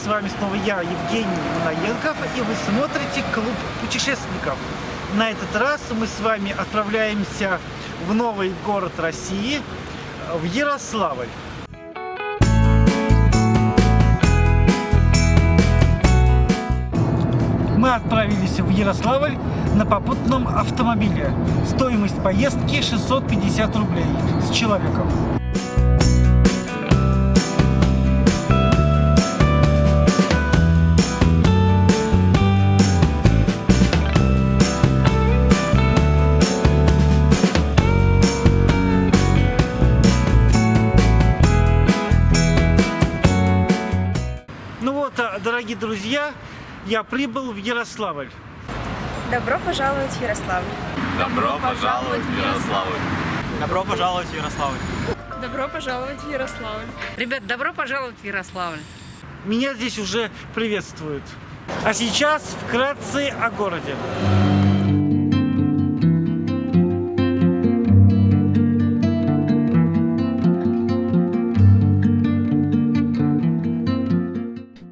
с вами снова я, Евгений Манаенков, и вы смотрите «Клуб путешественников». На этот раз мы с вами отправляемся в новый город России, в Ярославль. Мы отправились в Ярославль на попутном автомобиле. Стоимость поездки 650 рублей с человеком. Ну вот, дорогие друзья, я прибыл в Ярославль. Добро пожаловать в Ярославль. Добро пожаловать в Ярославль. Добро пожаловать в Ярославль. Добро пожаловать в Ярославль. Ребят, добро пожаловать в Ярославль. Меня здесь уже приветствуют. А сейчас вкратце о городе.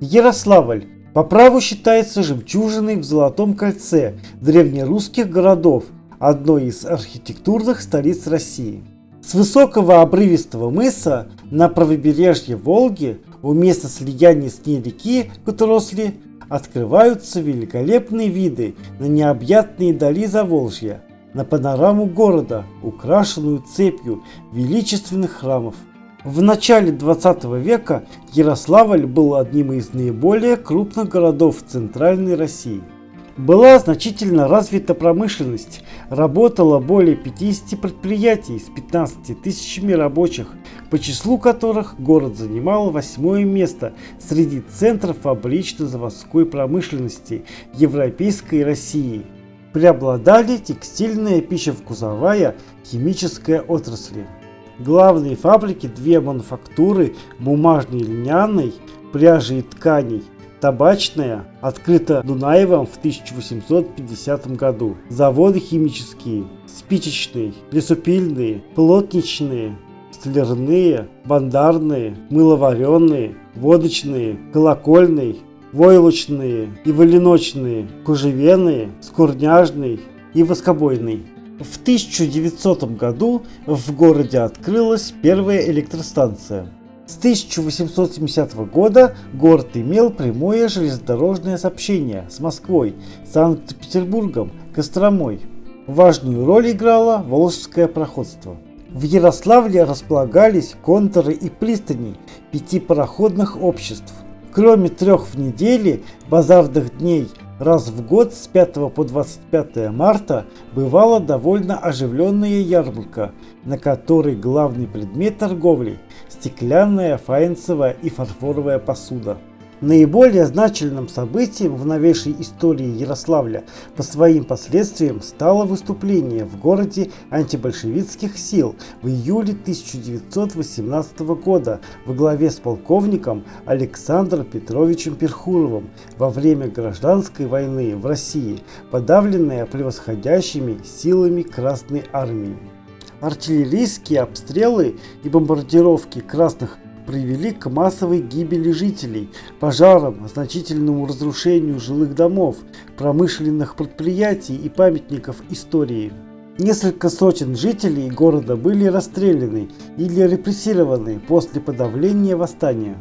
Ярославль по праву считается жемчужиной в Золотом кольце древнерусских городов, одной из архитектурных столиц России. С высокого обрывистого мыса на правобережье Волги, у места слияния с ней реки Которосли, открываются великолепные виды на необъятные дали Заволжья, на панораму города, украшенную цепью величественных храмов. В начале 20 века Ярославль был одним из наиболее крупных городов Центральной России. Была значительно развита промышленность, работало более 50 предприятий с 15 тысячами рабочих, по числу которых город занимал 8-е место среди центров фабрично-заводской промышленности Европейской России. Преобладали текстильная, пищевкусовая, химическая отрасли. Главные фабрики, две мануфактуры бумажной и льняной, пряжи и тканей, табачная, открыта Дунаевым в 1850 году. Заводы химические, спичечные, лесопильные, плотничные, столярные, бандарные, мыловаренные, водочные, колокольные, войлочные и валеночные, кожевенные, скурняжные и воскобойные. В 1900 году в городе открылась первая электростанция. С 1870 года город имел прямое железнодорожное сообщение с Москвой, Санкт-Петербургом, Костромой. Важную роль играло Волжское пароходство. В Ярославле располагались конторы и пристани 5 пароходных обществ. Кроме 3 в неделю базарных дней, раз в год с 5 по 25 марта бывала довольно оживленная ярмарка, на которой главный предмет торговли – стеклянная, фаянсовая и фарфоровая посуда. Наиболее значительным событием в новейшей истории Ярославля по своим последствиям стало выступление в городе антибольшевистских сил в июле 1918 года во главе с полковником Александром Петровичем Перхуровым во время гражданской войны в России, подавленная превосходящими силами Красной Армии. Артиллерийские обстрелы и бомбардировки красных привели к массовой гибели жителей, пожарам, значительному разрушению жилых домов, промышленных предприятий и памятников истории. Несколько сотен жителей города были расстреляны или репрессированы после подавления восстания.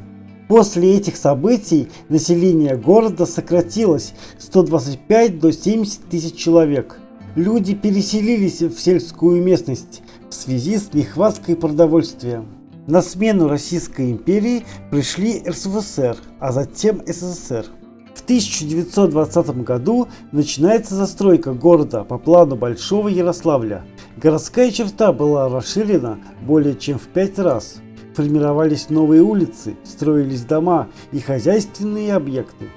После этих событий население города сократилось с 125 до 70 тысяч человек. Люди переселились в сельскую местность в связи с нехваткой продовольствия. На смену Российской империи пришли РСФСР, а затем СССР. В 1920 году начинается застройка города по плану Большого Ярославля. Городская черта была расширена более чем в 5 раз. Формировались новые улицы, строились дома и хозяйственные объекты.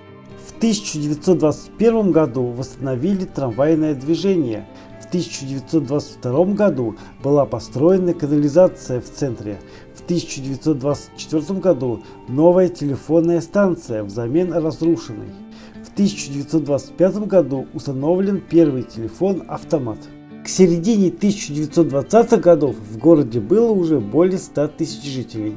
В 1921 году восстановили трамвайное движение. В 1922 году была построена канализация в центре. В 1924 году новая телефонная станция взамен разрушенной. В 1925 году установлен первый телефон-автомат. К середине 1920-х годов в городе было уже более 100 тысяч жителей.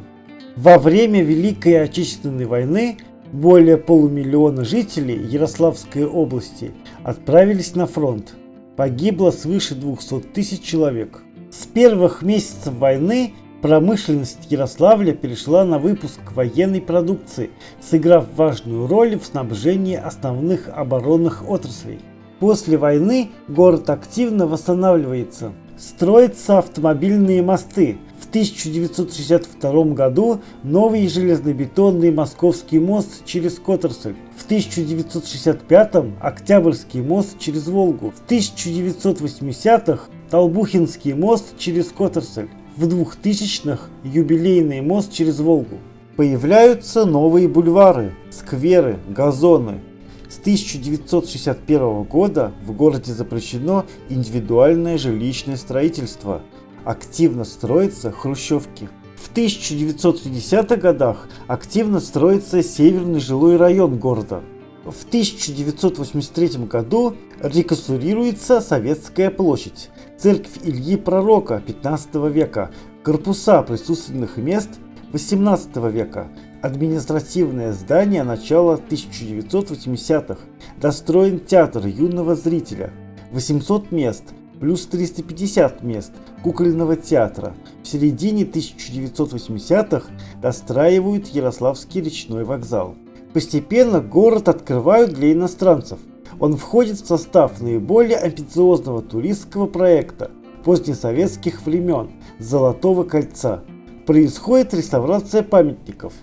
Во время Великой Отечественной войны Более полумиллиона жителей Ярославской области отправились на фронт. Погибло свыше 200 тысяч человек. С первых месяцев войны промышленность Ярославля перешла на выпуск военной продукции, сыграв важную роль в снабжении основных оборонных отраслей. После войны город активно восстанавливается. Строятся автомобильные мосты. В 1962 году новый железнобетонный Московский мост через Коттерсль. В 1965 Октябрьский мост через Волгу. В 1980-х Толбухинский мост через Коттерсль. В 2000-х юбилейный мост через Волгу. Появляются новые бульвары, скверы, газоны. С 1961 года в городе запрещено индивидуальное жилищное строительство. Активно строятся хрущевки. В 1960-х годах активно строится северный жилой район города. В 1983 году реконструируется Советская площадь, церковь Ильи Пророка 15 века, корпуса присутственных мест 18 века, административное здание начала 1980-х, достроен театр юного зрителя, 800 мест, плюс 350 мест кукольного театра. В середине 1980-х достраивают Ярославский речной вокзал. Постепенно город открывают для иностранцев. Он входит в состав наиболее амбициозного туристского проекта позднесоветских времен Золотого кольца. Происходит реставрация памятников.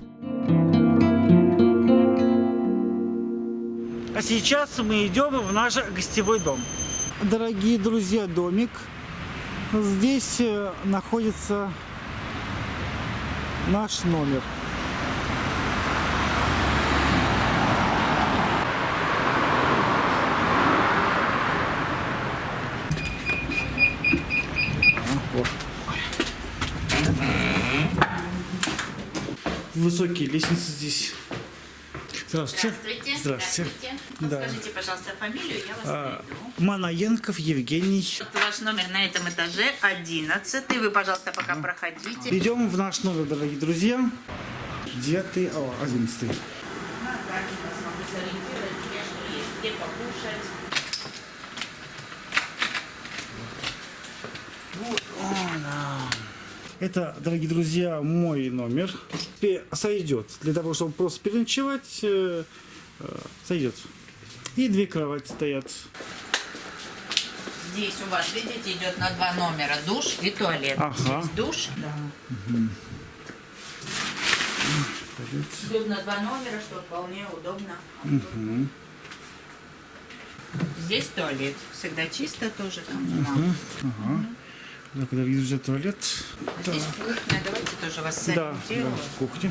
А сейчас мы идем в наш гостевой дом. Дорогие друзья, домик. Здесь находится наш номер. Высокие лестницы здесь. Здравствуйте. Здравствуйте. Да. Скажите, пожалуйста, фамилию, я вас найду. Манаенков Евгений. Ваш номер на этом этаже 11. Вы, пожалуйста, пока проходите. Идем в наш номер, дорогие друзья. 9, 11. Где покушать. Это, дорогие друзья, мой номер. Сойдет. Для того, чтобы просто переночевать, сойдет. И 2 кровати стоят. Здесь у вас, видите, идет на 2 номера душ и туалет. Ага. Здесь душ. Да. Идет на 2 номера, что вполне удобно. Здесь туалет. Всегда чисто тоже там. Так, дорогие друзья, туалет. Здесь кухня. Давайте тоже вас сориентирую. Кухня.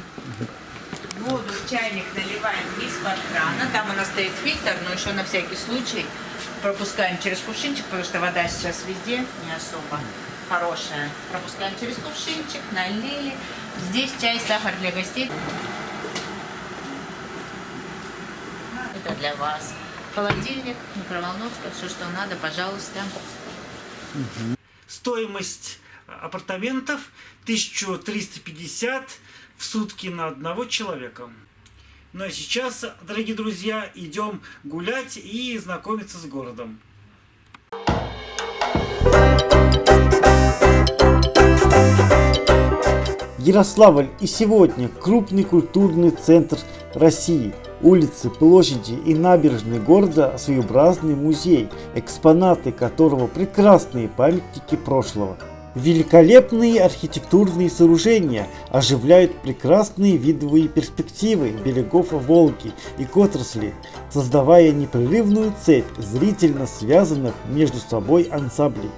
Воду в чайник наливаем из-под крана. Там у нас стоит фильтр, но еще на всякий случай пропускаем через кувшинчик, потому что вода сейчас везде не особо хорошая. Пропускаем через кувшинчик, налили. Здесь чай, сахар для гостей. Это для вас. Холодильник, микроволновка, все, что надо, пожалуйста. Стоимость апартаментов 1350 в сутки на одного человека. Ну а сейчас, дорогие друзья, идем гулять и знакомиться с городом. Ярославль и сегодня крупный культурный центр России. Улицы, площади и набережные города – своеобразный музей, экспонаты которого прекрасные памятники прошлого. Великолепные архитектурные сооружения оживляют прекрасные видовые перспективы берегов Волги и Коттерсли, создавая непрерывную цепь зрительно связанных между собой ансамблей.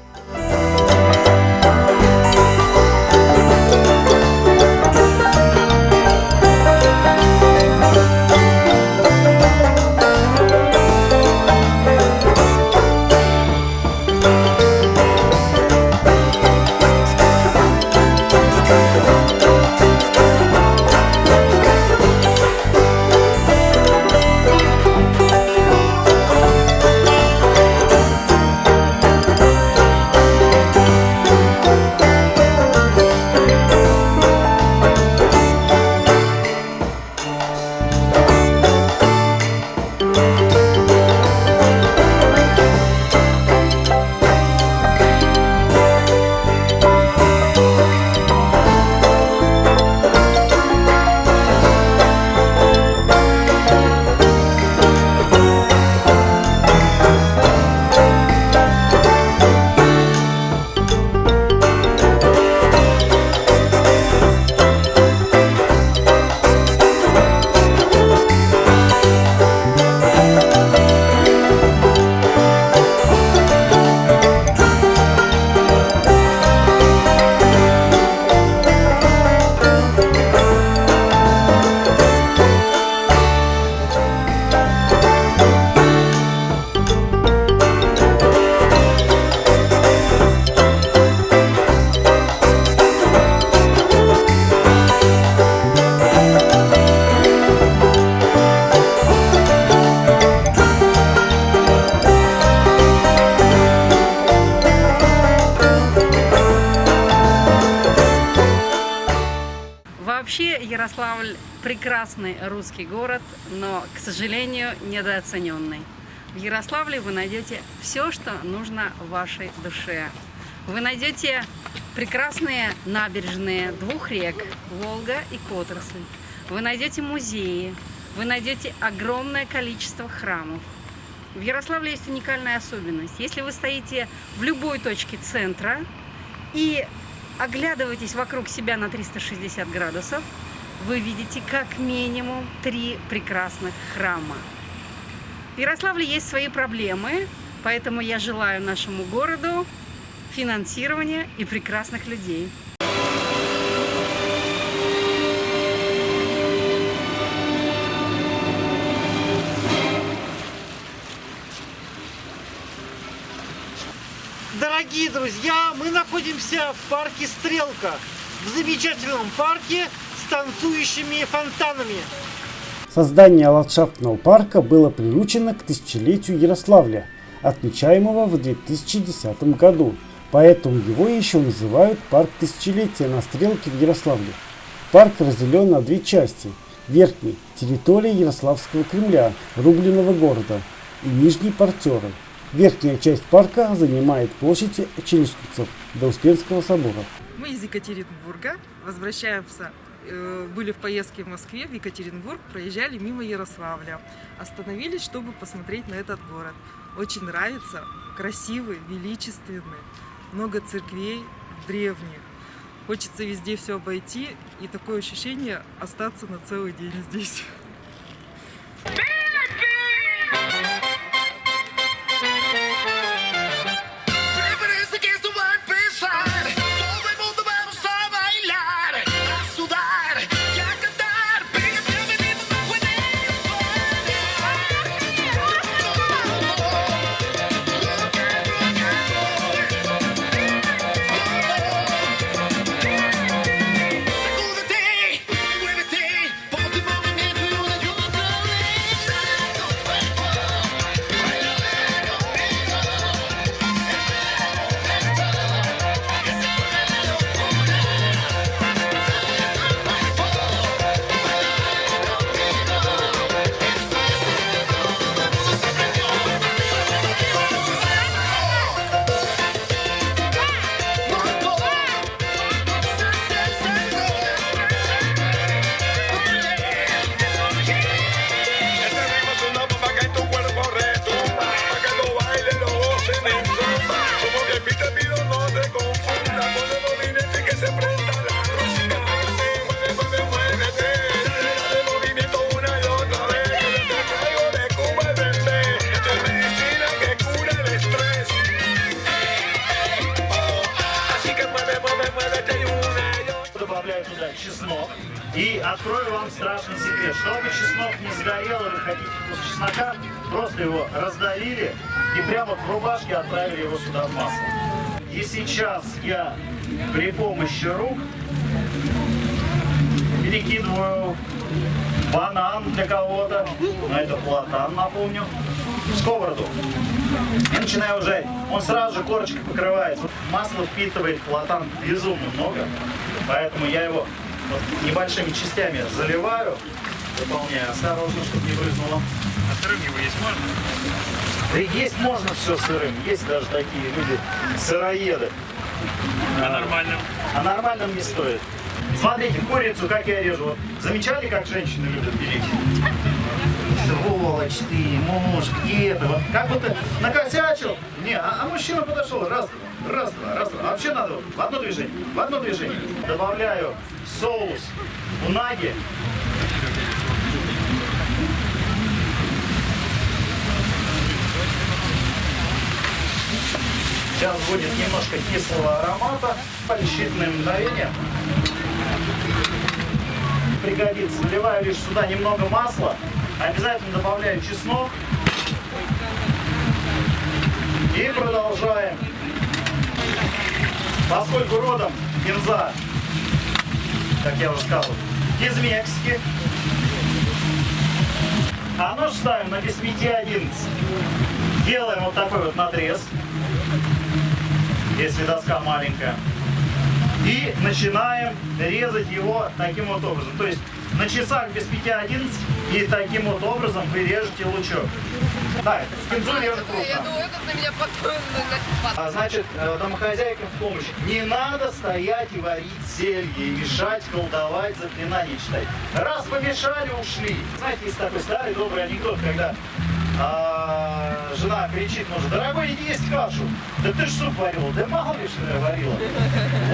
Вообще Ярославль прекрасный русский город, но, к сожалению, недооцененный. В Ярославле вы найдете все, что нужно вашей душе. Вы найдете прекрасные набережные двух рек – Волга и Которосль. Вы найдете музеи, вы найдете огромное количество храмов. В Ярославле есть уникальная особенность. Если вы стоите в любой точке центра и оглядываетесь вокруг себя на 360 градусов, вы видите как минимум 3 прекрасных храма. В Ярославле есть свои проблемы, поэтому я желаю нашему городу финансирования и прекрасных людей. Дорогие друзья, мы находимся в парке Стрелка, в замечательном парке с танцующими фонтанами. Создание ландшафтного парка было приручено к тысячелетию Ярославля, отмечаемого в 2010 году, поэтому его еще называют парк тысячелетия на Стрелке в Ярославле. Парк разделен на две части: верхней – территория Ярославского Кремля, рубленого города, и нижней – портеры. Верхняя часть парка занимает площадь Челюскинцев до Успенского собора. Мы из Екатеринбурга возвращаемся, были в поездке в Москве, в Екатеринбург, проезжали мимо Ярославля. Остановились, чтобы посмотреть на этот город. Очень нравится, красивый, величественный, много церквей древних. Хочется везде все обойти, и такое ощущение остаться на целый день здесь. Добавляю туда чеснок. И открою вам страшный секрет. Чтобы чеснок не сгорел, и вы хотите вкус чеснока, просто его раздавили и прямо в рубашке отправили его сюда в масло. И сейчас я при помощи рук перекидываю банан для кого-то, но это платан, напомню, в сковороду. И начинаю жарить. Он сразу же корочкой покрывается. Масло впитывает платан безумно много, поэтому я его вот небольшими частями заливаю, дополняю осторожно, чтобы не брызнуло. А сырым его есть можно? Да есть можно все сырым, есть даже такие люди, сыроеды. А нормальным? А нормальным не стоит. Смотрите, курицу как я режу. Вот замечали, как женщины любят пилить? Сволочь ты, муж, где ты? Вот как бы ты накосячил? Не, а мужчина подошел, раз, два. А вообще надо в одно движение. Добавляю соус унаги. Сейчас будет немножко кислого аромата, по считанным мгновениям. Пригодится. Наливаю лишь сюда немного масла. Обязательно добавляю чеснок. И продолжаем. Поскольку родом кинза, как я уже сказал, из Мексики, а нож ставим на без 5-11. Делаем вот такой вот надрез, если доска маленькая. И начинаем резать его таким вот образом. То есть на часах без 5:11 и таким вот образом вы режете лучок. Да, кинзу режет крупно. Значит, домохозяйкам в помощь. Не надо стоять и варить зелье, и мешать, колдовать, заклинания читать. Раз помешали, ушли. Знаете, есть такой старый добрый анекдот, когда жена кричит мужу: дорогой, иди есть кашу. Да ты ж суп варила. Да мало ли, что я варила.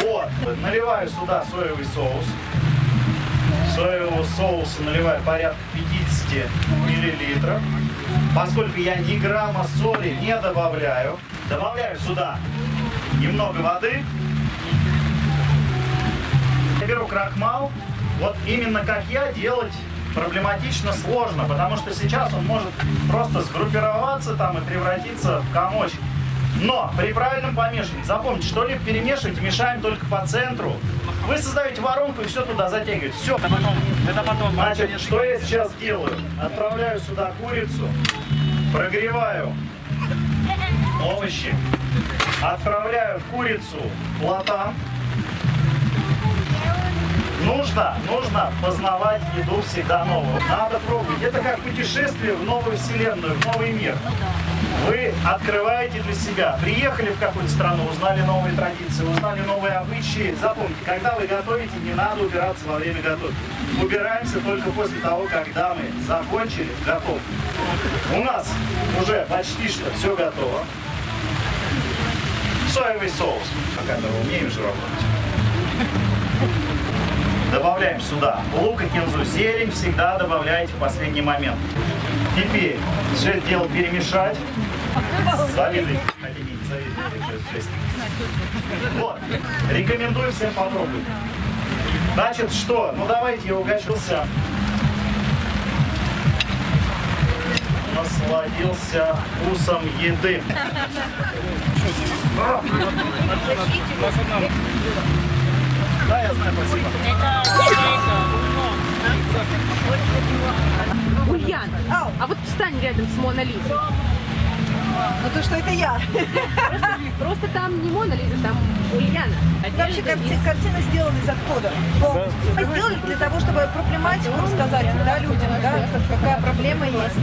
Вот, наливаю сюда соевый соус. Соевого соуса наливаю порядка 50 миллилитров. Поскольку я ни грамма соли не добавляю, добавляю сюда немного воды. Я беру крахмал. Вот именно как я делать проблематично сложно, потому что сейчас он может просто сгруппироваться там и превратиться в комочек. Но при правильном помешивании, запомните, что-либо перемешивать, мешаем только по центру. Вы создаете воронку и все туда затягиваете. Все. Это потом. Значит, что я сейчас делаю? Отправляю сюда курицу, прогреваю овощи, отправляю в курицу платан. Нужно познавать еду всегда новую. Надо пробовать. Это как путешествие в новую вселенную, в новый мир. Вы открываете для себя. Приехали в какую-то страну, узнали новые традиции, узнали новые обычаи. Запомните, когда вы готовите, не надо убираться во время готовки. Убираемся только после того, когда мы закончили готовку. У нас уже почти что все готово. Соевый соус. Пока мы умеем же работать. Добавляем сюда лук и кинзу. Зелень всегда добавляете в последний момент. Теперь все это дело перемешать. Завидуйте. Хотя не завидуйте. Вот. Рекомендую всем попробовать. Значит, что? Ну давайте я угощался. Насладился вкусом еды. Да, я знаю, спасибо. Ульяна, а вот встань рядом с Мона Лизой. Ну то, что это я. Просто там не Мона Лиза, там Ульяна. Вообще картина сделана из отхода. Мы сделали для того, чтобы проблематику рассказать, да, людям, да, какая проблема есть.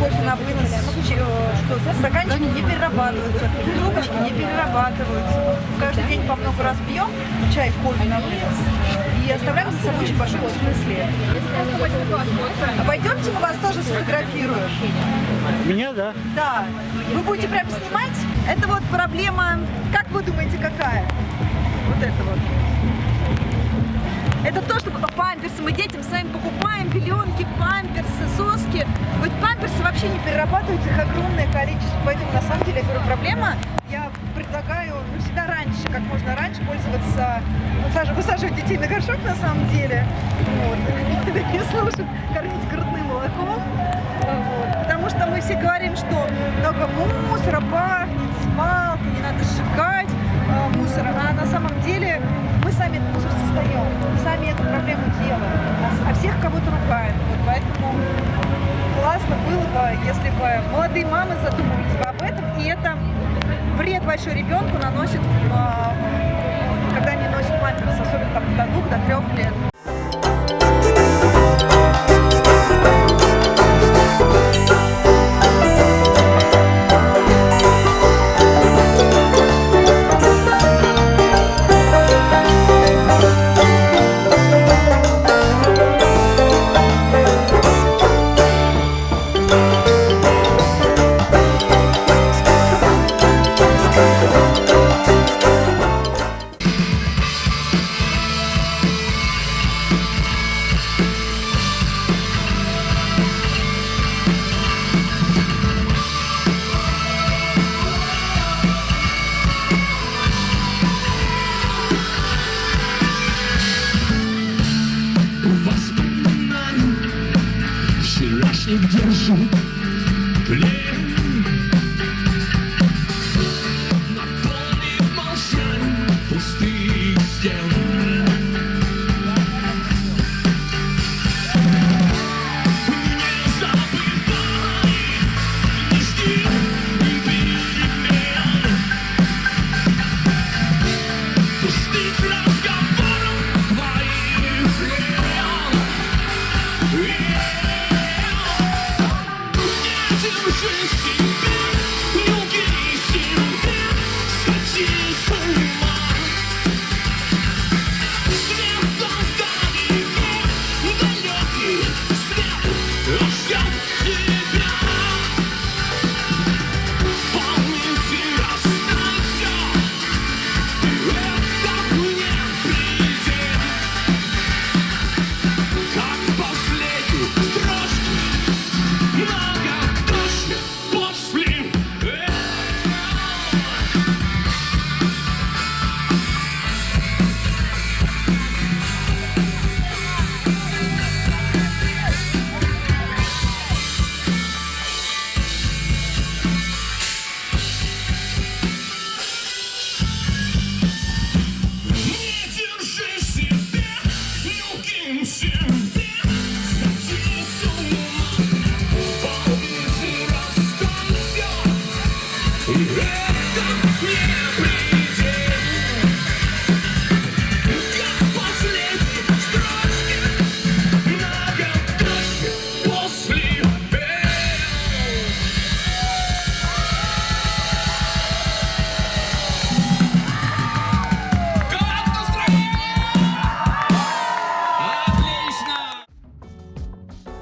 Кофе на вынос, что стаканчики не перерабатываются, трубочки не перерабатываются. Каждый день по много раз пьем чай, кофе на вынос и оставляем за собой очень большой смысле. А пойдемте, мы вас тоже сфотографируем. Меня, да? Да. Вы будете прям снимать? Это вот проблема, как вы думаете, какая? Вот это вот. Это то, что памперсы мы детям с вами покупаем, пеленки, памперсы, соски. Вот памперсы вообще не перерабатываются, их огромное количество. Поэтому на самом деле, я говорю, проблема. Я предлагаю всегда раньше, как можно раньше пользоваться, высаживать детей на горшок на самом деле. Вот. Не слушать, кормить грудным молоком. Вот. Потому что мы все говорим, что много мусора пахнет, свалка, не надо сжигать мусор. А на самом деле мы сами этот мусор создаем, мы сами эту проблему делаем, а всех кого-то ругаем. Вот. Поэтому классно было бы, если бы молодые мамы задумывались бы об этом, и это вред большой ребенку наносит, когда они носят памперсы, особенно там, до 2, до 3 лет.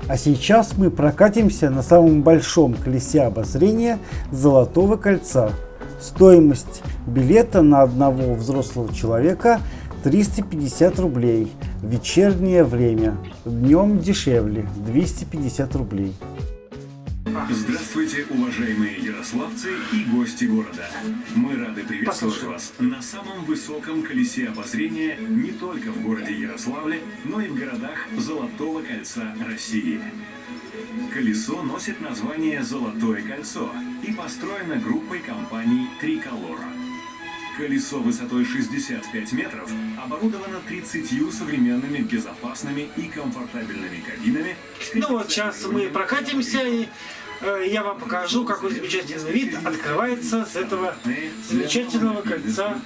А сейчас мы прокатимся на самом большом колесе обозрения Золотого кольца. Стоимость билета на одного взрослого человека 350 рублей. В вечернее время. Днем дешевле 250 рублей. Здравствуйте, уважаемые ярославцы и гости города. Мы рады приветствовать вас на самом высоком колесе обозрения не только в городе Ярославле, но и в городах Золотого кольца России. Колесо носит название «Золотое кольцо» и построено группой компаний «Триколор». Колесо высотой 65 метров оборудовано 30 современными, безопасными и комфортабельными кабинами. Ну вот сейчас мы прокатимся, и я вам покажу, какой замечательный вид открывается с этого замечательного кольца.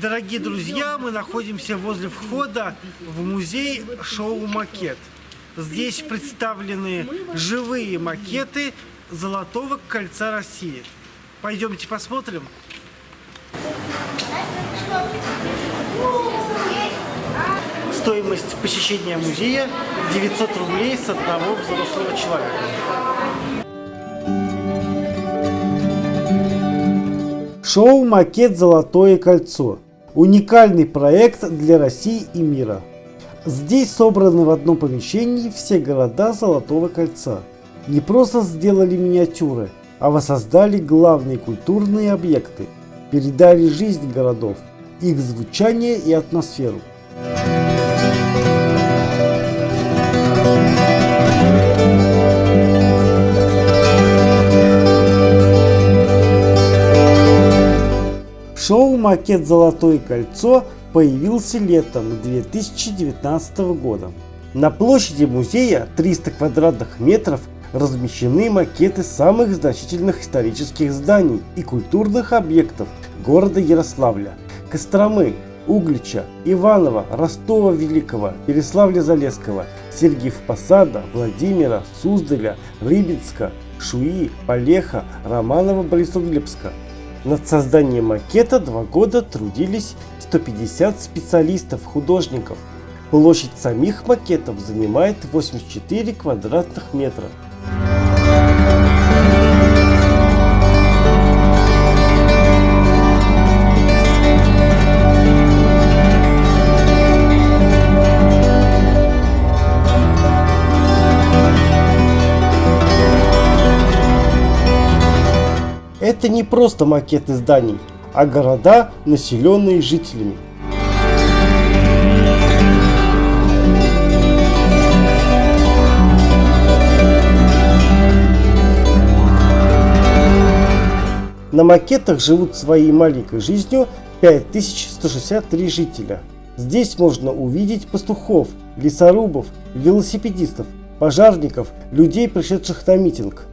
Дорогие друзья, мы находимся возле входа в музей «Шоу Макет». Здесь представлены живые макеты Золотого кольца России. Пойдемте посмотрим. Стоимость посещения музея 900 рублей с одного взрослого человека. Шоу «Макет. Золотое кольцо». Уникальный проект для России и мира. Здесь собраны в одном помещении все города Золотого кольца. Не просто сделали миниатюры, а воссоздали главные культурные объекты, передали жизнь городов, их звучание и атмосферу. Шоу «Макет. Золотое кольцо» появился летом 2019 года. На площади музея 300 квадратных метров размещены макеты самых значительных исторических зданий и культурных объектов города Ярославля: Костромы, Углича, Иваново, Ростова-Великого, Переславля-Залесского, Сергиев-Посада, Владимира, Суздаля, Рыбинска, Шуи, Полеха, Романово-Борисоглебска. Над созданием макета 2 года трудились 150 специалистов-художников. Площадь самих макетов занимает 84 квадратных метра. Это не просто макеты зданий, а города, населенные жителями. На макетах живут своей маленькой жизнью 5163 жителя. Здесь можно увидеть пастухов, лесорубов, велосипедистов, пожарников, людей, пришедших на митинг.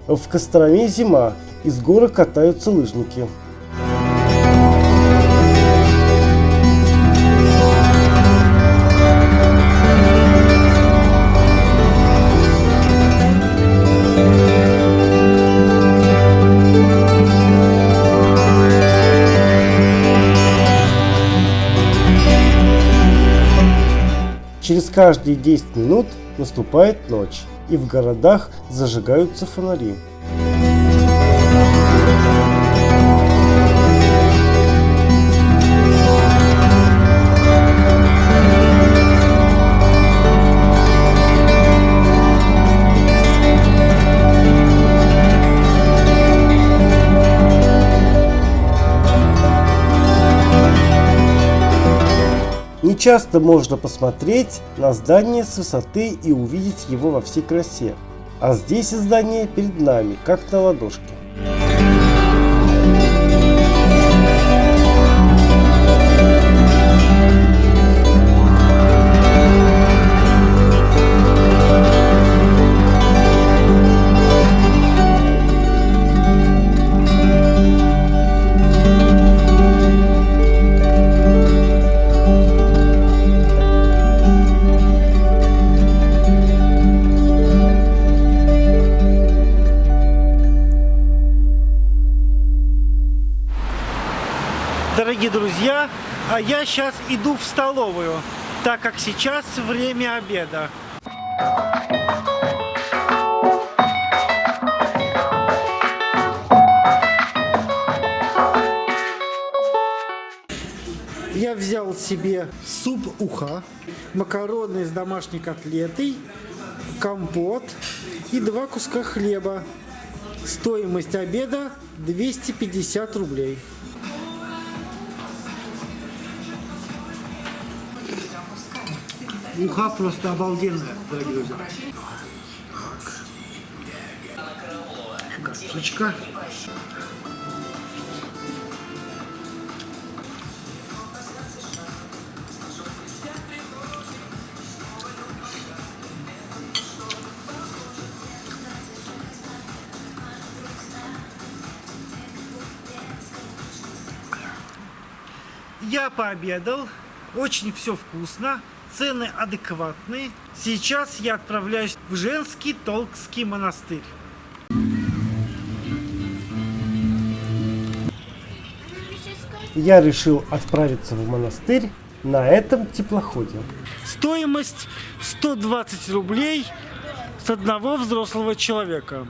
В Костроме зима, из горы катаются лыжники. Через каждые 10 минут наступает ночь, и в городах зажигаются фонари. Нечасто можно посмотреть на здание с высоты и увидеть его во всей красе, а здесь здание перед нами, как на ладошке. Дорогие друзья, а я сейчас иду в столовую, так как сейчас время обеда. Я взял себе суп уха, макароны с домашней котлетой, компот и 2 куска хлеба. Стоимость обеда 250 рублей. Уха просто обалденная, дорогие друзья. Карточка. Я пообедал, очень все вкусно, цены адекватные. Сейчас я отправляюсь в Женский Толкский монастырь. Я решил отправиться в монастырь на этом теплоходе. Стоимость 120 рублей с одного взрослого человека.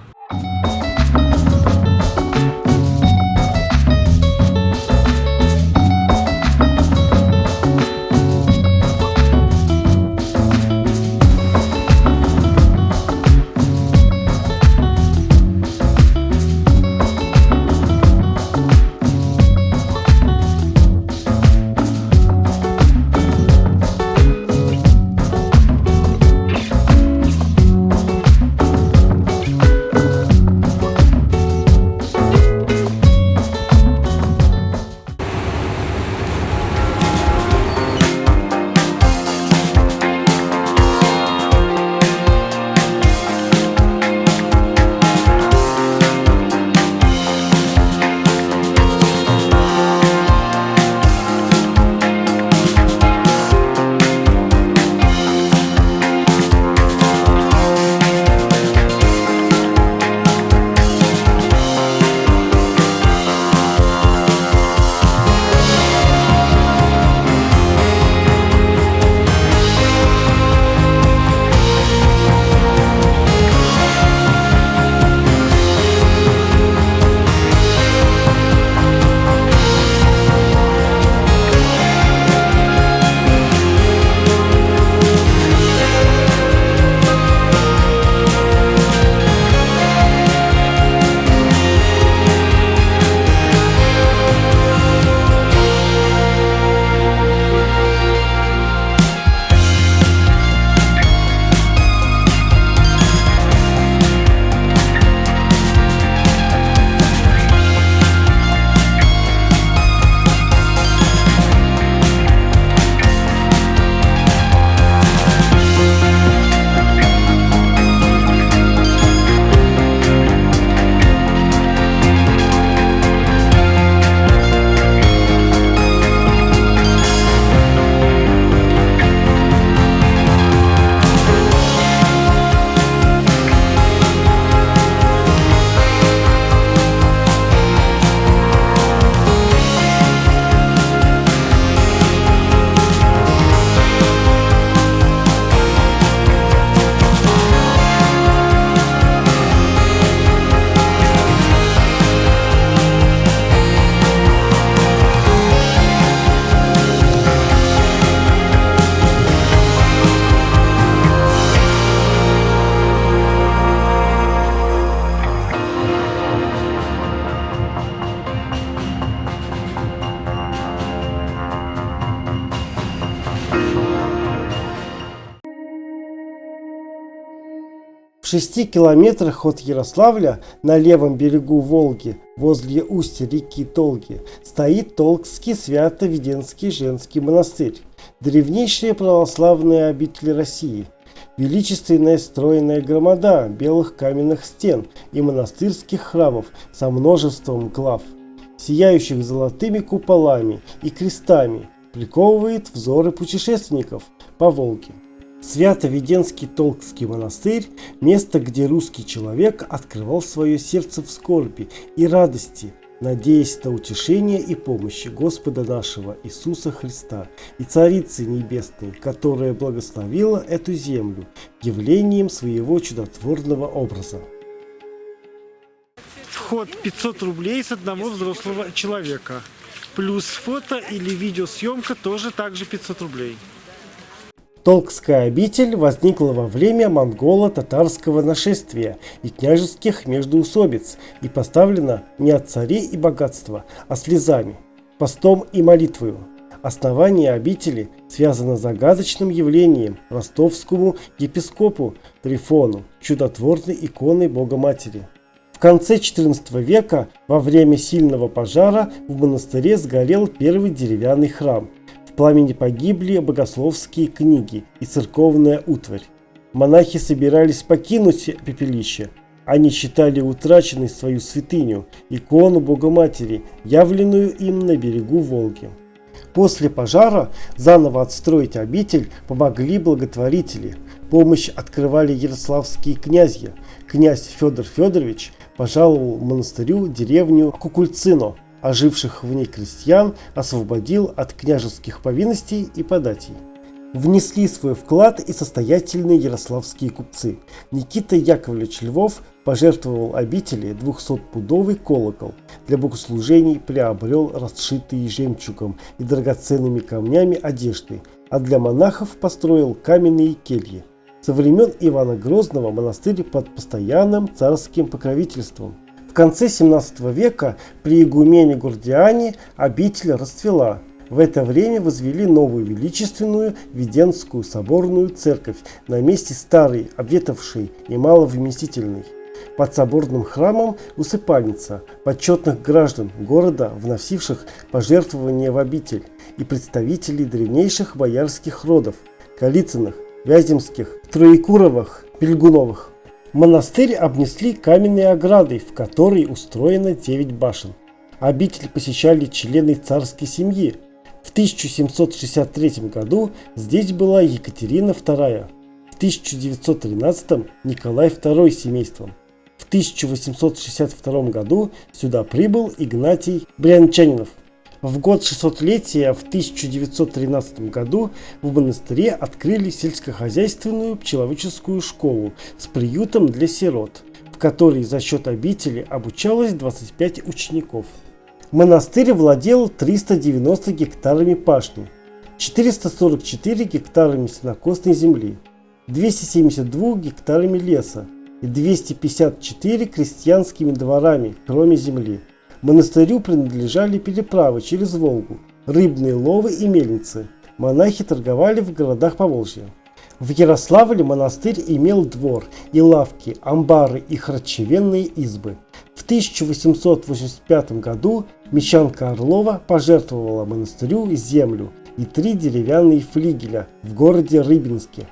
В 6 километрах от Ярославля на левом берегу Волги, возле устья реки Толги, стоит Толгский Свято-Веденский женский монастырь, древнейшая православная обитель России, величественная стройная громада белых каменных стен и монастырских храмов со множеством глав, сияющих золотыми куполами и крестами, приковывает взоры путешественников по Волге. Свято-Веденский Толгский монастырь – место, где русский человек открывал свое сердце в скорби и радости, надеясь на утешение и помощь Господа нашего Иисуса Христа и Царицы Небесной, которая благословила эту землю явлением своего чудотворного образа. Вход 500 рублей с одного взрослого человека. Плюс фото или видеосъемка тоже также 500 рублей. Толгская обитель возникла во время монголо-татарского нашествия и княжеских междоусобиц и поставлена не от царей и богатства, а слезами, постом и молитвою. Основание обители связано с загадочным явлением ростовскому епископу Трифону, чудотворной иконой Богоматери. В конце XIV века, во время сильного пожара, в монастыре сгорел первый деревянный храм. В пламени погибли богословские книги и церковная утварь. Монахи собирались покинуть пепелище. Они считали утраченной свою святыню, икону Богоматери, явленную им на берегу Волги. После пожара заново отстроить обитель помогли благотворители. Помощь открывали ярославские князья. Князь Федор Федорович пожаловал монастырю деревню Кукульцино, а живших в ней крестьян освободил от княжеских повинностей и податей. Внесли свой вклад и состоятельные ярославские купцы. Никита Яковлевич Львов пожертвовал обители 200-пудовый колокол. Для богослужений приобрел расшитые жемчугом и драгоценными камнями одежды, а для монахов построил каменные кельи. Со времен Ивана Грозного монастырь под постоянным царским покровительством. В конце 17 века при игумене Гордиане обитель расцвела. В это время возвели новую величественную Веденскую соборную церковь на месте старой, обветавшей и маловместительной. Под соборным храмом усыпальница почетных граждан города, вносивших пожертвования в обитель, и представителей древнейших боярских родов – Голицыных, Вяземских, Троекуровых, Пельгуновых. Монастырь обнесли каменной оградой, в которой устроено 9 башен. Обитель посещали члены царской семьи. В 1763 году здесь была Екатерина II, в 1913 Николай II с семейством. В 1862 году сюда прибыл Игнатий Брянчанинов. В год 600-летия в 1913 году в монастыре открыли сельскохозяйственную пчеловодческую школу с приютом для сирот, в которой за счет обители обучалось 25 учеников. Монастырь владел 390 гектарами пашни, 444 гектарами сенокосной земли, 272 гектарами леса и 254 крестьянскими дворами, кроме земли. Монастырю принадлежали переправы через Волгу, рыбные ловы и мельницы. Монахи торговали в городах Поволжья. В Ярославле монастырь имел двор и лавки, амбары и харчевенные избы. В 1885 году мещанка Орлова пожертвовала монастырю землю и 3 деревянные флигеля в городе Рыбинске.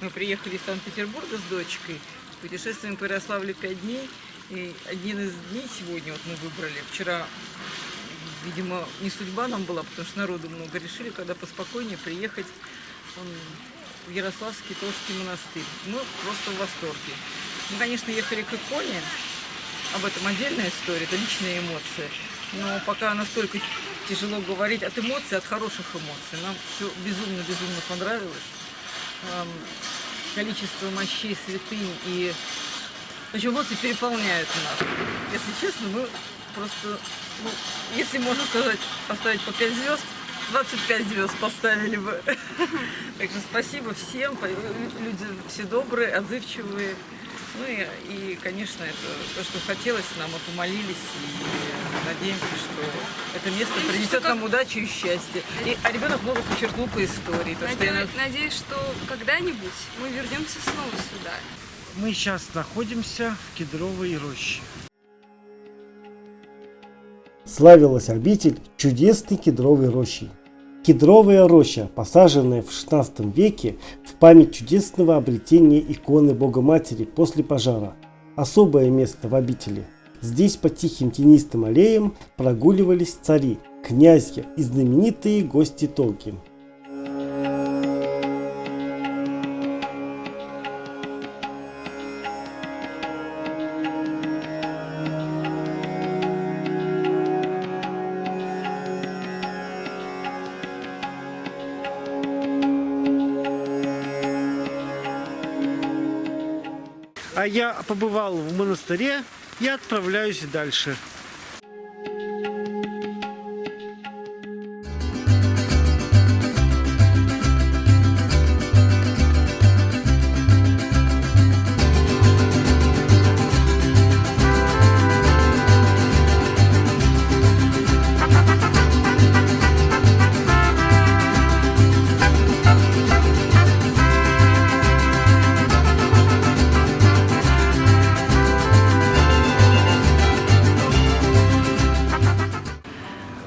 Мы приехали из Санкт-Петербурга с дочкой, путешествуем по Ярославлю 5 дней, и один из дней сегодня вот мы выбрали. Вчера, видимо, не судьба нам была, потому что народу много, решили, когда поспокойнее приехать в Ярославский Толгский монастырь. Мы просто в восторге. Мы, конечно, ехали к иконе, об этом отдельная история, это личные эмоции. Но пока настолько тяжело говорить от эмоций, от хороших эмоций. Нам все безумно понравилось. Количество мощей, святынь и эмоции переполняют нас. Если честно, мы просто, если можно сказать, поставить по 5 звезд, 25 звезд поставили бы. Так что спасибо всем, люди все добрые, отзывчивые. Ну и, конечно, это то, что хотелось нам, мы помолились и надеемся, что это место принесет нам удачу и счастье. А ребенок много почерпнул по истории. Надеюсь, что когда-нибудь мы вернемся снова сюда. Мы сейчас находимся в Кедровой роще. Славилась обитель чудесной кедровой рощей. Кедровая роща, посаженная в XVI веке в память чудесного обретения иконы Богоматери после пожара. Особое место в обители. Здесь по тихим тенистым аллеям прогуливались цари, князья и знаменитые гости толки. А я побывал в монастыре и отправляюсь дальше.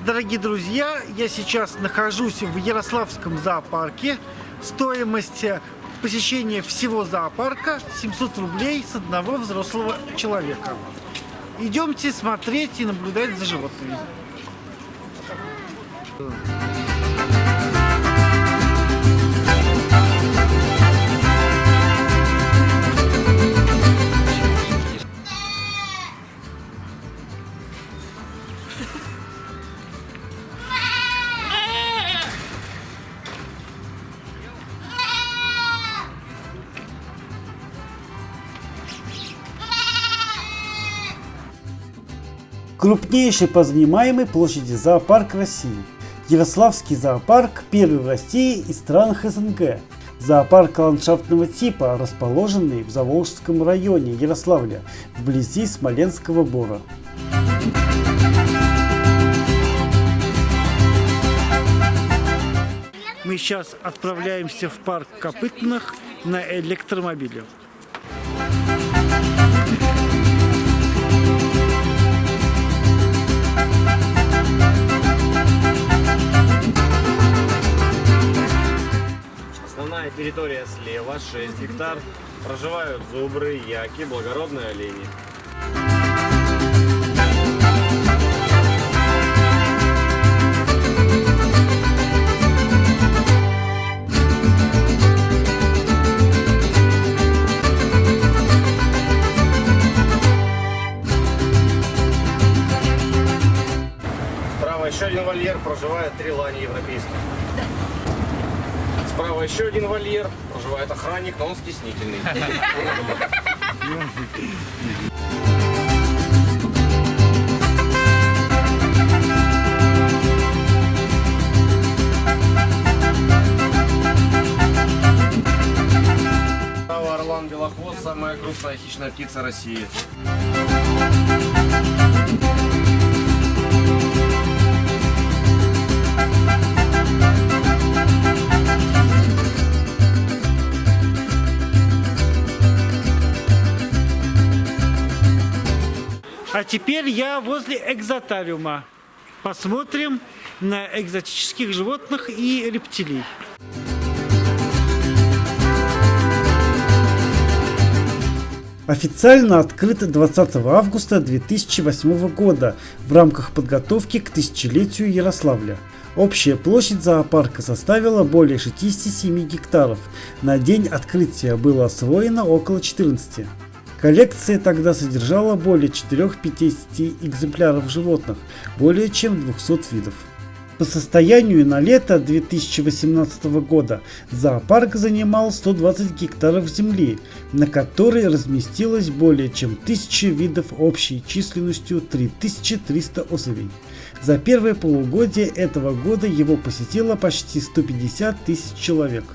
Дорогие друзья, я сейчас нахожусь в Ярославском зоопарке. Стоимость посещения всего зоопарка 700 рублей с одного взрослого человека. Идемте смотреть и наблюдать за животными. Крупнейший по занимаемой площади зоопарк России. Ярославский зоопарк первый в России и странах СНГ. Зоопарк ландшафтного типа, расположенный в Заволжском районе Ярославля, вблизи Смоленского Бора. Мы сейчас отправляемся в парк Копытных на электромобиле. Основная территория слева, 6 гектар. Проживают зубры, яки, благородные олени. Справа еще один вольер, проживает 3 лани европейских. Справа еще один вольер, проживает охранник, но он стеснительный. Справа орлан белохвост, самая крупная хищная птица России. А теперь я возле экзотариума. Посмотрим на экзотических животных и рептилий. Официально открыт 20 августа 2008 года в рамках подготовки к тысячелетию Ярославля. Общая площадь зоопарка составила более 67 гектаров. На день открытия было освоено около 14. Коллекция тогда содержала более 450 экземпляров животных, более чем 200 видов. По состоянию на лето 2018 года зоопарк занимал 120 гектаров земли, на которой разместилось более чем 1000 видов общей численностью 3300 особей. За первое полугодие этого года его посетило почти 150 тысяч человек.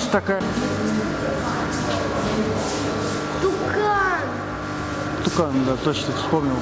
птица такая? Тукан. Тукан, да, точно вспомнил.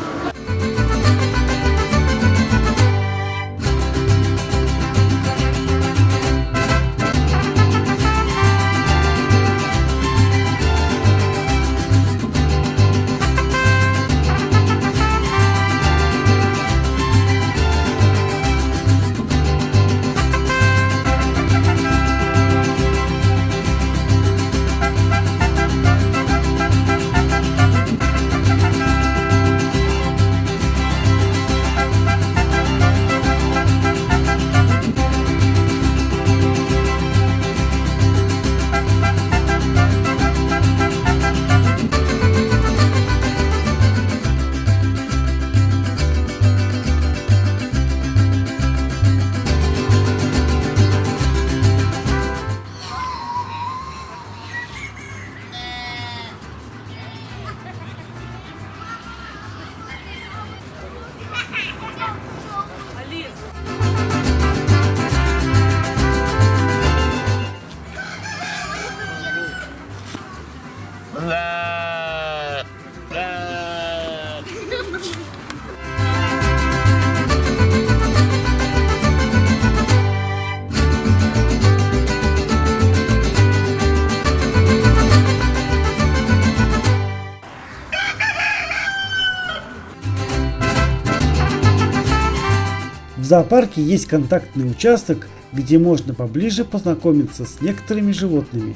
В зоопарке есть контактный участок, где можно поближе познакомиться с некоторыми животными.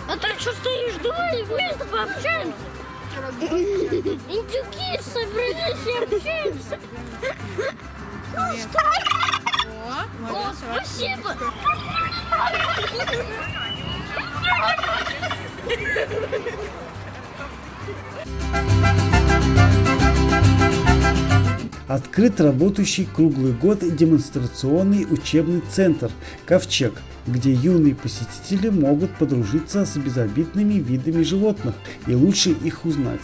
А ты что стоишь? Давай вместе пообщаемся. Индюки собрались и общаемся. О, спасибо. Открыт работающий круглый год демонстрационный учебный центр «Ковчег», где юные посетители могут подружиться с безобидными видами животных и лучше их узнать.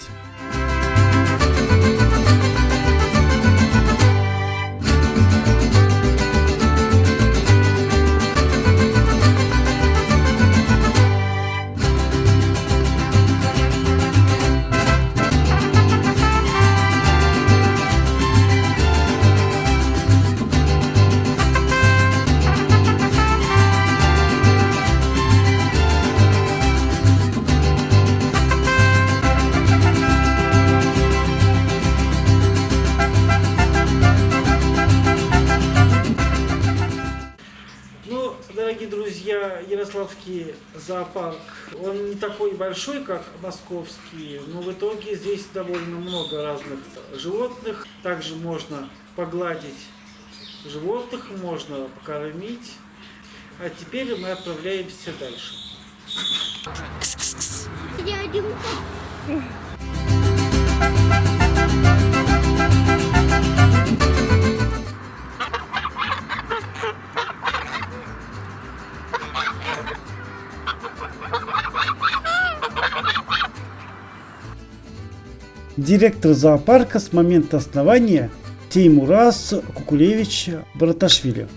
Дорогие друзья, Ярославский зоопарк, он не такой большой, как московский, но в итоге здесь довольно много разных животных. Также можно погладить животных, можно покормить. А теперь мы отправляемся дальше. Директор зоопарка с момента основания Теймураз Кукулевич Браташвили.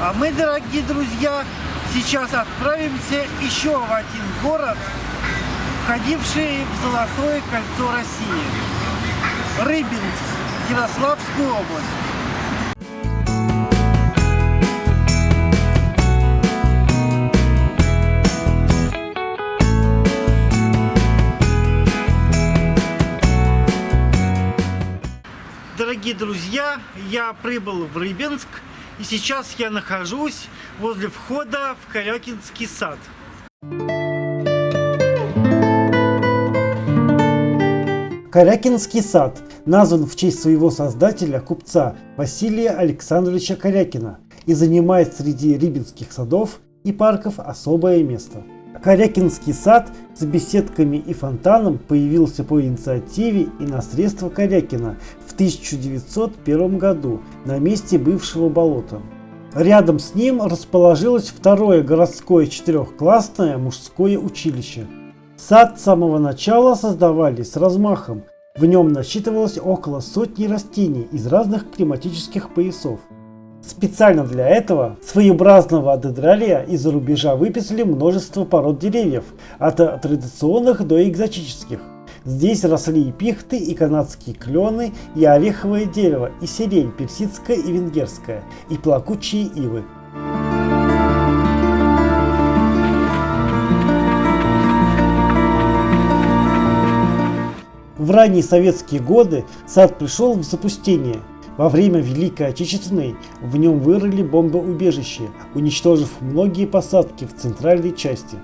А мы, дорогие друзья, сейчас отправимся еще в один город, входивший в Золотое кольцо России. Рыбинск, Ярославскую область. Дорогие друзья, я прибыл в Рыбинск, и сейчас я нахожусь возле входа в Корякинский сад. Корякинский сад назван в честь своего создателя, купца Василия Александровича Корякина, и занимает среди рыбинских садов и парков особое место. Корякинский сад с беседками и фонтаном появился по инициативе и на средства Корякина в 1901 году на месте бывшего болота. Рядом с ним расположилось второе городское четырехклассное мужское училище. Сад с самого начала создавали с размахом. В нем насчитывалось около сотни растений из разных климатических поясов. Специально для этого своеобразного дендрария из-за рубежа выписали множество пород деревьев, от традиционных до экзотических. Здесь росли и пихты, и канадские клены, и ореховое дерево, и сирень персидская и венгерская, и плакучие ивы. В ранние советские годы сад пришел в запустение. Во время Великой Отечественной в нем вырыли бомбоубежище, уничтожив многие посадки в центральной части.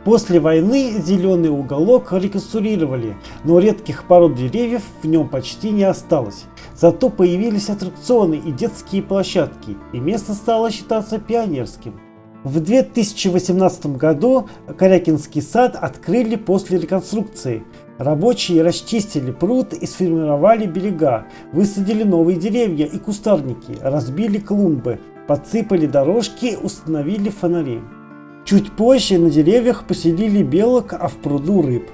После войны зеленый уголок реконструировали, но редких пород деревьев в нем почти не осталось. Зато появились аттракционы и детские площадки, и место стало считаться пионерским. В 2018 году Корякинский сад открыли после реконструкции. Рабочие расчистили пруд и сформировали берега, высадили новые деревья и кустарники, разбили клумбы, подсыпали дорожки, установили фонари. Чуть позже на деревьях поселили белок, а в пруду рыб.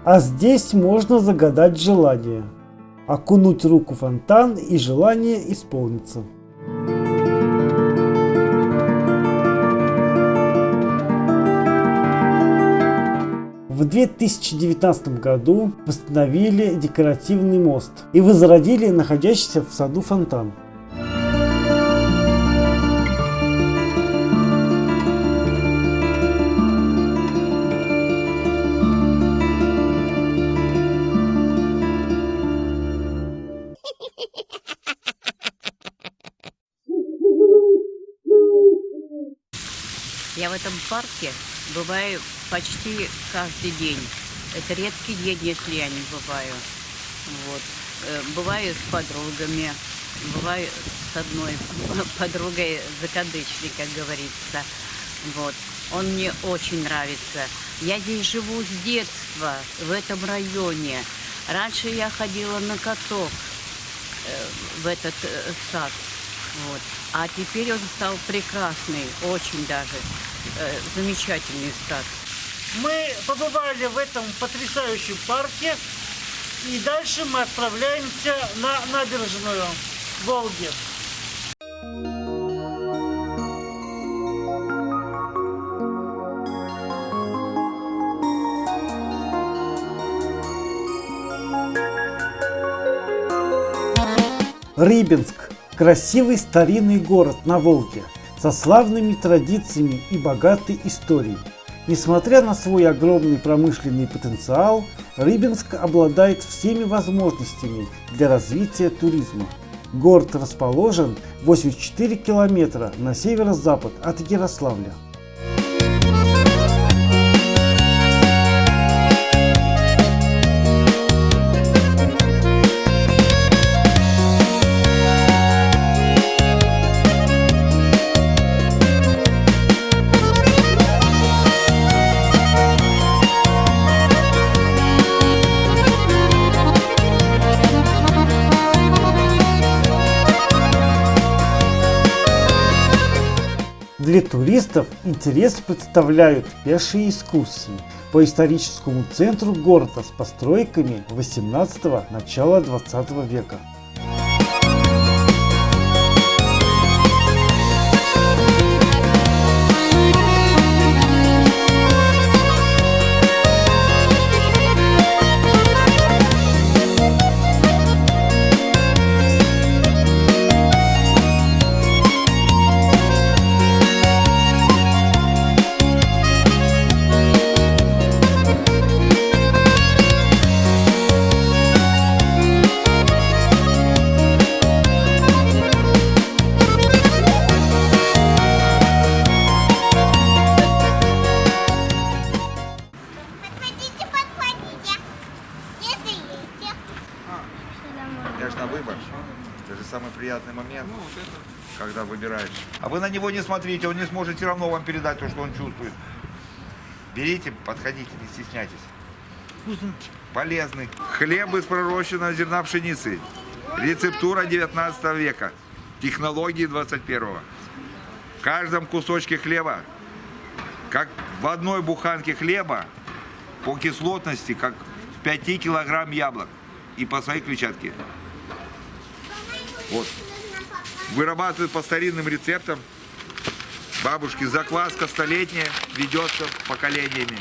А здесь можно загадать желание, окунуть руку в фонтан, и желание исполнится. В 2019 году восстановили декоративный мост и возродили находящийся в саду фонтан. Я в этом парке бываю почти каждый день. Это редкий день, если я не бываю. Вот. Бываю с подругами, бываю с одной подругой закадычной, как говорится. Вот. Он мне очень нравится. Я здесь живу с детства, в этом районе. Раньше я ходила на каток в этот сад. Вот. А теперь он стал прекрасный, очень даже замечательный сад. Мы побывали в этом потрясающем парке, и дальше мы отправляемся на набережную Волги. Рыбинск – красивый старинный город на Волге, со славными традициями и богатой историей. Несмотря на свой огромный промышленный потенциал, Рыбинск обладает всеми возможностями для развития туризма. Город расположен 84 километра на северо-запад от Ярославля. Для туристов интерес представляют пешие экскурсии по историческому центру города с постройками 18-го, начала 20 века. Конечно, выбор. Это же самый приятный момент, когда выбираешь. А вы на него не смотрите, он не сможет все равно вам передать то, что он чувствует. Берите, подходите, не стесняйтесь. Полезный. Хлеб из пророщенного зерна пшеницы. Рецептура 19 века. Технологии 21-го. В каждом кусочке хлеба, как в одной буханке хлеба, по кислотности, как в 5 килограмм яблок. И по своей клетчатке. Вот. Вырабатывают по старинным рецептам. Бабушки, закваска столетняя, ведется поколениями.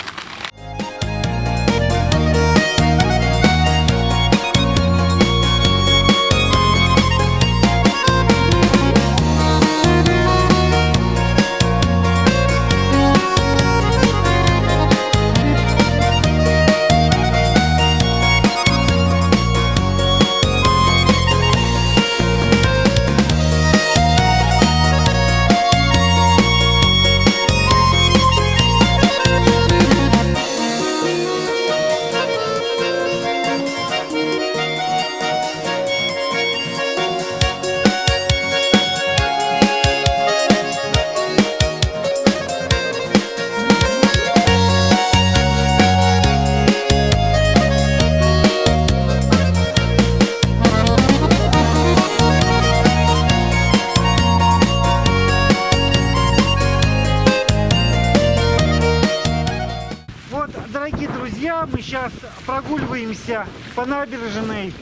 Дорогие друзья, мы сейчас прогуливаемся по набережной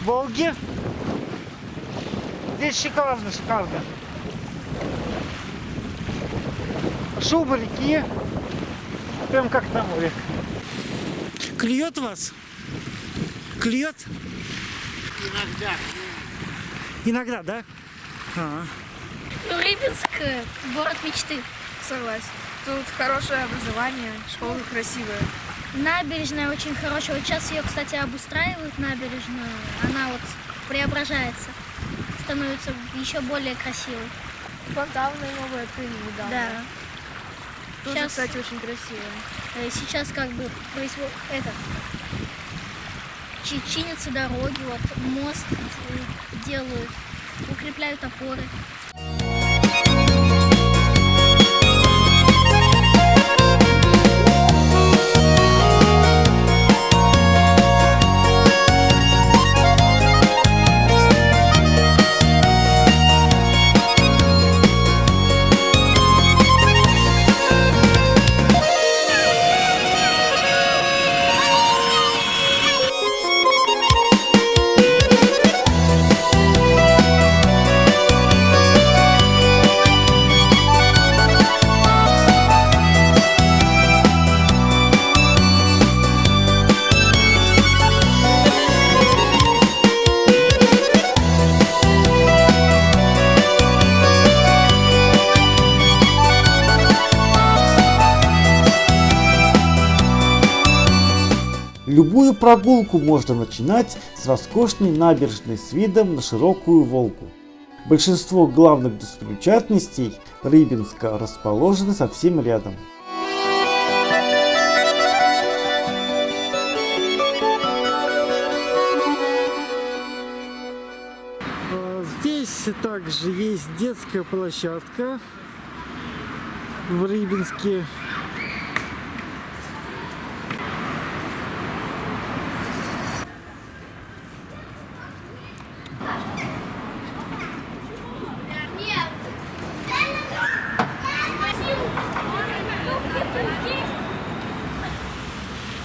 Волги. Здесь шикарно. Шум реки, прям как на море. Клюет вас? Клюет? Иногда. Иногда, да? Рыбинск – город мечты. Согласен. Тут хорошее образование, школа красивая. Набережная очень хорошая. Вот сейчас ее, кстати, обустраивают, набережную. Она вот преображается, становится еще более красивой. Фонтаны новые открыли недавно. Да. Тоже, Сейчас, кстати, очень красиво. Сейчас как бы чинятся дороги, вот мост делают, укрепляют опоры. Любую прогулку можно начинать с роскошной набережной с видом на широкую Волгу. Большинство главных достопримечательностей Рыбинска расположены совсем рядом. Здесь также есть детская площадка в Рыбинске.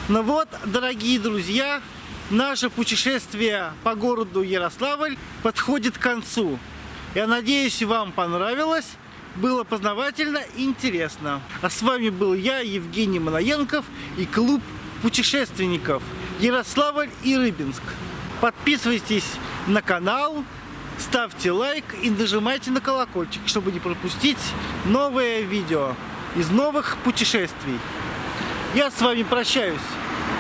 Ну вот, дорогие друзья, наше путешествие по городу Ярославль подходит к концу. Я надеюсь, вам понравилось, было познавательно и интересно. А с вами был я, Евгений Маноенков, и клуб путешественников Ярославль и Рыбинск. Подписывайтесь на канал, ставьте лайк и нажимайте на колокольчик, чтобы не пропустить новые видео из новых путешествий. Я с вами прощаюсь.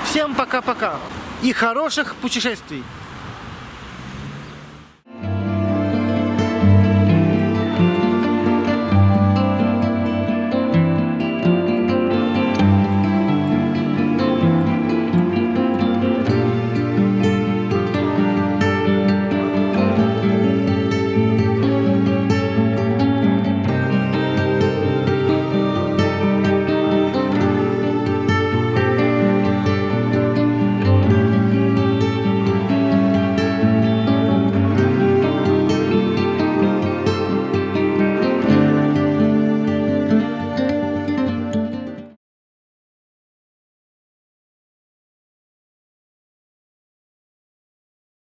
Всем пока-пока и хороших путешествий!